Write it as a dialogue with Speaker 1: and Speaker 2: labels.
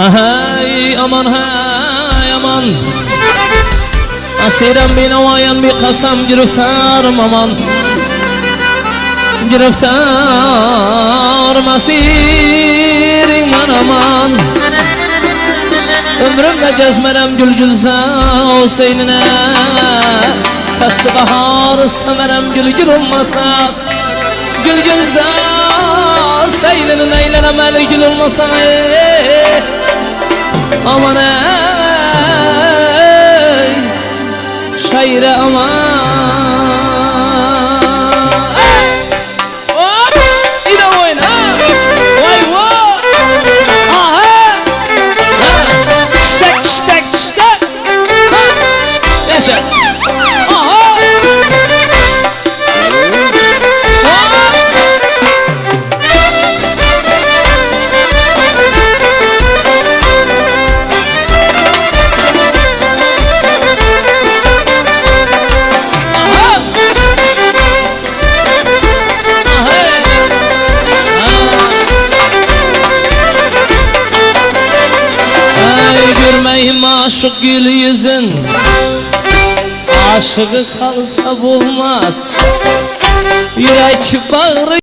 Speaker 1: Hey aman hey aman, asirim beni vayan bir kasam giriftarım aman, giriftarım asirim aman. Ömrümde gezmerem gül gülza o seynine, Pası bahar semerem gül gül olmasa, gül gülza seyninin eylenem eli gül olmasa. Aman ey şaire aman. Hop ide oyna vay vay aha ştek ştek ştek yaşa aha görmeyim aşık gül yüzün, aşığı kalsa bulmaz, yürek bağrı